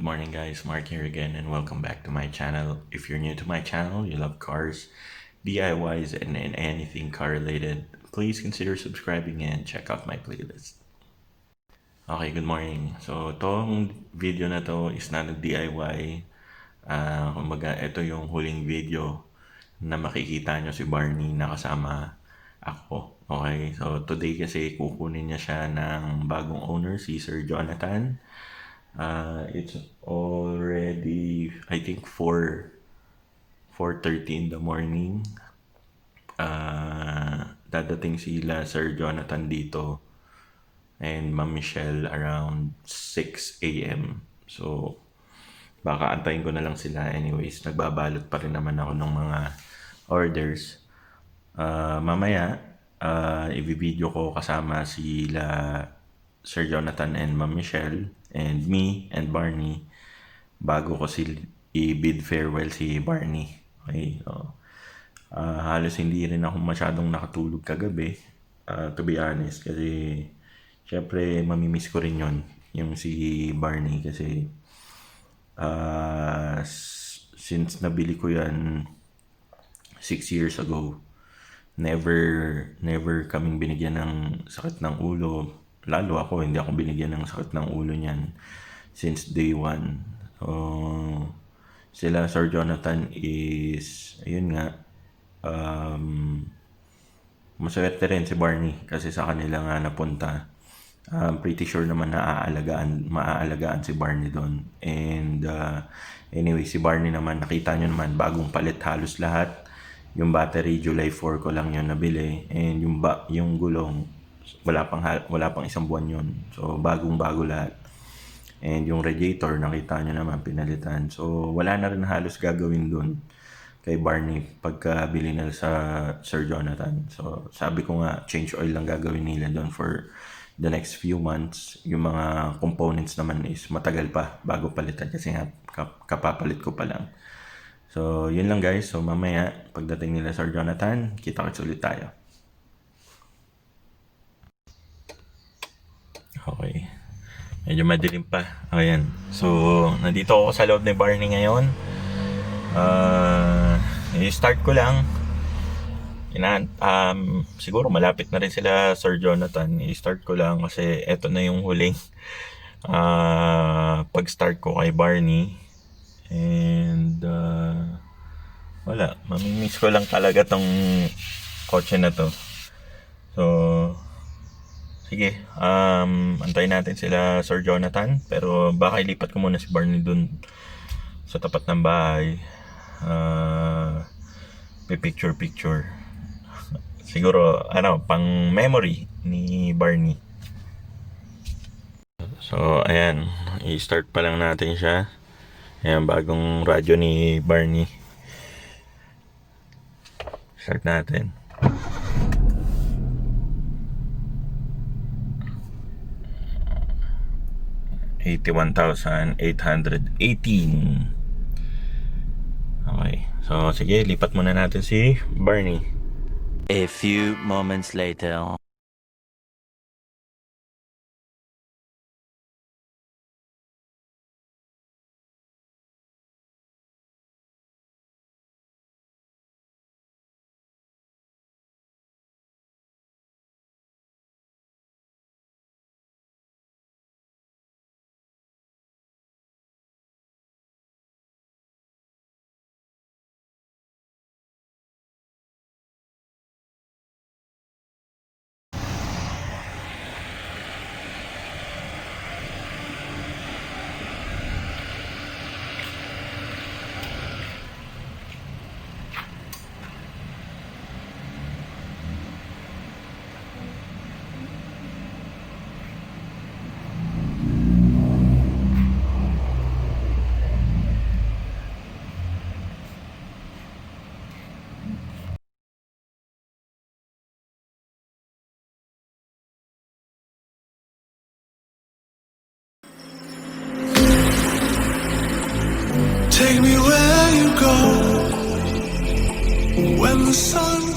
morning guys, Mark here again and welcome back to my channel. If you're new to my channel, you love cars, DIYs, and anything car related, please consider subscribing and check out my playlist. Okay, good morning. So, itong video na to is not a DIY. Kumbaga, ito yung huling video na makikita nyo si Barney na kasama ako. Okay, so today kasi kukunin niya siya ng bagong owner, si Sir Jonathan. It's already, I think, 4:30 in the morning. Dadating sila Sir Jonathan dito and Ma'am Michelle around 6 a.m. So, baka antayin ko na lang sila. Anyways, nagbabalot pa rin naman ako ng mga orders. Mamaya, i-video ko kasama sila Sir Jonathan and Ma'am Michelle and me and Barney bago ko i-bid farewell si Barney. Okay, so, halos hindi rin ako masyadong nakatulog kagabi, to be honest, kasi syempre mamimiss ko rin yung si Barney kasi since nabili ko yan 6 years ago, never kaming binigyan ng sakit ng ulo. Lalo ako, hindi ako binigyan ng sakit ng ulo niyan since day one. So, sila Sir Jonathan is, ayun nga, maswerte rin si Barney kasi sa kanila nga napunta. Pretty sure naman na maaalagaan si Barney doon. And anyway, si Barney naman, nakita nyo naman, bagong palit halos lahat. Yung battery, July 4 ko lang yun nabili. And yung gulong, wala pang isang buwan yun. So, bagong-bago lahat. And yung radiator, nakita nyo naman, pinalitan. So, wala na rin halos gagawin dun kay Barney pagkabili na sa Sir Jonathan. So, sabi ko nga, change oil lang gagawin nila dun for the next few months. Yung mga components naman is matagal pa bago palitan kasi nga kapapalit ko pa lang. So, yun lang guys. So, mamaya, pagdating nila Sir Jonathan, kita-kits ulit tayo. Okay. Medyo madilim pa. Ayan. So, nandito ako sa loob ni Barney ngayon. I-start ko lang. Siguro malapit na rin sila Sir Jonathan. I-start ko lang kasi eto na yung huling pag-start ko kay Barney. And wala. Mamimiss ko lang talaga tong kotse na to. So, sige, antayin natin sila Sir Jonathan, pero baka ilipat ko muna si Barney dun sa tapat ng bahay. Picture siguro pang memory ni Barney. So ayan, i-start pa lang natin siya. Ayan, bagong radyo ni Barney. Start natin. $81,818. Okay. So, sige, lipat muna natin si Barney. A few moments later. Take me where you go when the sun